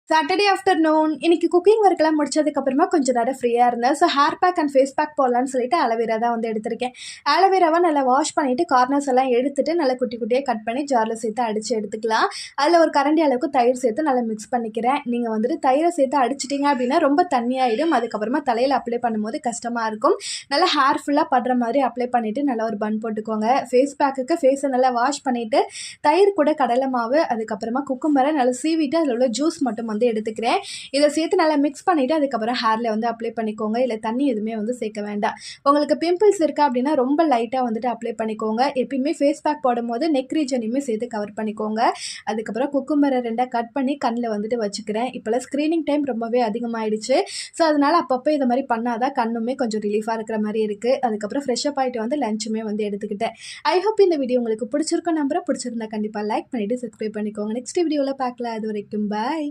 Saturday afternoon இன்னைக்கு cooking ஒர்க்கெல்லாம் முடிச்சதுக்கப்புறமா கொஞ்சம் நேரம் ஃப்ரீயாக இருந்தேன். So hair pack and face pack போடலான்னு சொல்லிட்டு ஆலோவேரா தான் வந்து எடுத்திருக்கேன். ஆலோவேராவை நல்லா வாஷ் பண்ணிவிட்டு கார்னர்ஸ் எல்லாம் எடுத்துட்டு நல்லா குட்டி குட்டியாக கட் பண்ணி ஜாரில் சேர்த்து அடித்து எடுத்துக்கலாம். அதில் ஒரு கரண்டி அளவுக்கு தயிர் சேர்த்து நல்லா மிக்ஸ் பண்ணிக்கிறேன். நீங்கள் வந்துட்டு தயிரை சேர்த்து அடிச்சிட்டிங்க அப்படின்னா ரொம்ப தண்ணியாயிடும். அதுக்கப்புறமா தலையில் அப்ளை பண்ணும்போது கஷ்டமாக இருக்கும். நல்லா ஹேர் ஃபுல்லாக படுற மாதிரி அப்ளை பண்ணிவிட்டு நல்லா ஒரு பன் போட்டுக்கோங்க. ஃபேஸ் பேக்குக்கு ஃபேஸை நல்லா வாஷ் பண்ணிவிட்டு தயிர் கூட கடலை மாவு அதுக்கப்புறமா குக்கும்பரை நல்லா சீவிட்டு அதில் உள்ள ஜூஸ் மட்டும் வந்து எடுத்துக்கிறேன். இதை சேர்த்து நல்லா மிக்ஸ் பண்ணிவிட்டு அதுக்கப்புறம் ஹேரில் வந்து அப்ளை பண்ணிக்கோங்க. இல்லை தண்ணி எதுவுமே வந்து சேர்க்க வேண்டாம். உங்களுக்கு பிம்பிள்ஸ் இருக்கா அப்படின்னா ரொம்ப லைட்டாக வந்துட்டு அப்ளை பண்ணிக்கோங்க. எப்பயுமே ஃபேஸ் பேக் போடும்போது நெக் ரீஜனையுமே சேர்த்து கவர் பண்ணிக்கோங்க. அதுக்கப்புறம் குக்கும்பரை ரெண்டாக கட் பண்ணி கண்ணில் வந்துட்டு வச்சுக்கிறேன். இப்போல்லாம் ஸ்க்ரீனிங் டைம் ரொம்பவே அதிகமாகிடுச்சு. ஸோ அதனால் அப்பப்போ இது மாதிரி பண்ணாதான் கண்ணுமே கொஞ்சம் ரிலீஃபாக இருக்கிற மாதிரி இருக்குது. அதுக்கப்புறம் ஃப்ரெஷ்அப் ஆகிட்டு வந்து லஞ்சுமே வந்து எடுத்துக்கிட்டேன். ஐ ஹோப் இந்த வீடியோ உங்களுக்கு பிடிச்சிருக்கும் நம்புறேன். பிடிச்சிருந்தா கண்டிப்பாக லைக் பண்ணிவிட்டு சப்ஸ்கிரைப் பண்ணிக்கோங்க. நெக்ஸ்ட் வீடியோவில் பார்க்கலாம். அது வரைக்கும் பாய்.